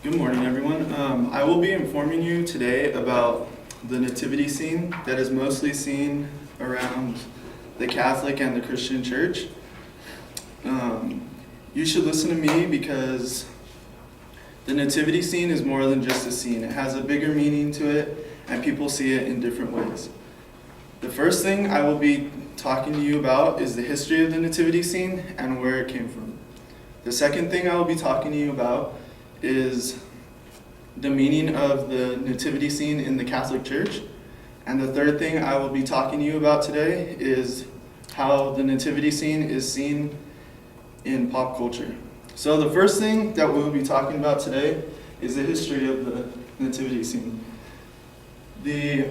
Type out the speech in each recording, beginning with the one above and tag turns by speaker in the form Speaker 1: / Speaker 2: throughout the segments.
Speaker 1: Good morning, everyone. I will be informing you today about the nativity scene that is mostly seen around the Catholic and the Christian church. You should listen to me because the nativity scene is more than just a scene. It has a bigger meaning to it, and people see it in different ways. The first thing I will be talking to you about is the history of the nativity scene and where it came from. The second thing I will be talking to you about is the meaning of the nativity scene in the Catholic Church. And the third thing I will be talking to you about today is how the nativity scene is seen in pop culture. So the first thing that we will be talking about today is the history of the nativity scene. The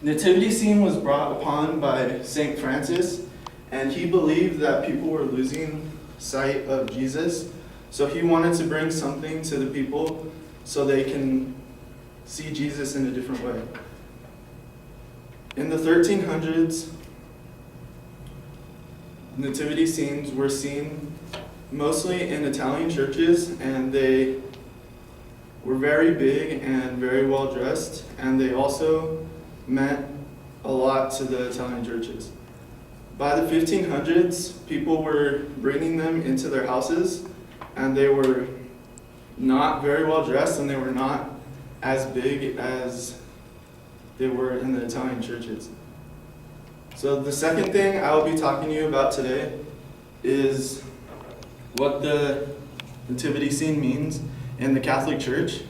Speaker 1: nativity scene was brought upon by St. Francis, and he believed that people were losing sight of Jesus. So he wanted to bring something to the people so they can see Jesus in a different way. In the 1300s, nativity scenes were seen mostly in Italian churches, and they were very big and very well dressed, and they also meant a lot to the Italian churches. By the 1500s, people were bringing them into their houses, and they were not very well dressed, and they were not as big as they were in the Italian churches. So the second thing I will be talking to you about today is what the nativity scene means in the Catholic Church.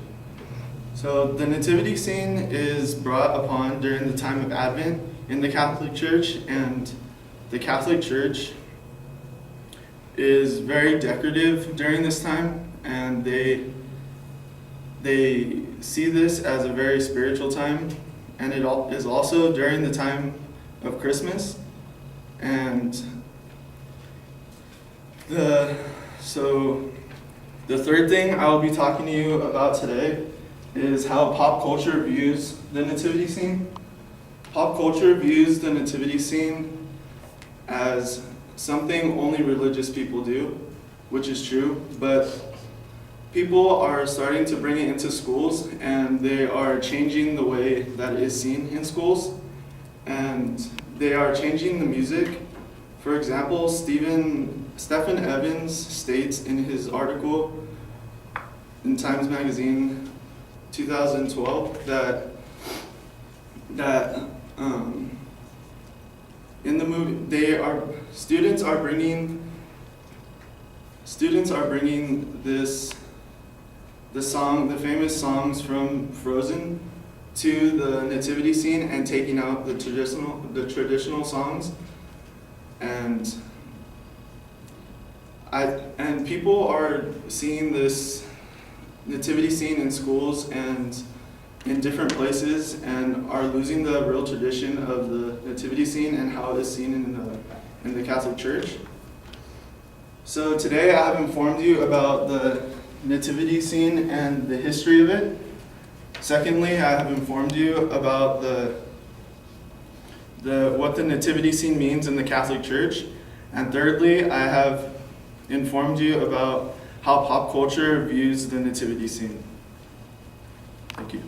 Speaker 1: So the nativity scene is brought upon during the time of Advent in the Catholic Church, and the Catholic Church is very decorative during this time, and they see this as a very spiritual time, and it is also during the time of Christmas. And the third thing I will be talking to you about today is how pop culture views the nativity scene. Pop culture views the nativity scene as something only religious people do, which is true, but people are starting to bring it into schools, and they are changing the way that it is seen in schools, and they are changing the music. For example, Stephen Evans states in his article in Times Magazine 2012 that in the movie students are bringing the famous songs from Frozen to the nativity scene and taking out the traditional songs, and people are seeing this nativity scene in schools and in different places, and are losing the real tradition of the nativity scene and how it is seen in the Catholic Church. So today I have informed you about the nativity scene and the history of it. Secondly, I have informed you about what the nativity scene means in the Catholic Church. And thirdly, I have informed you about how pop culture views the nativity scene. Thank you.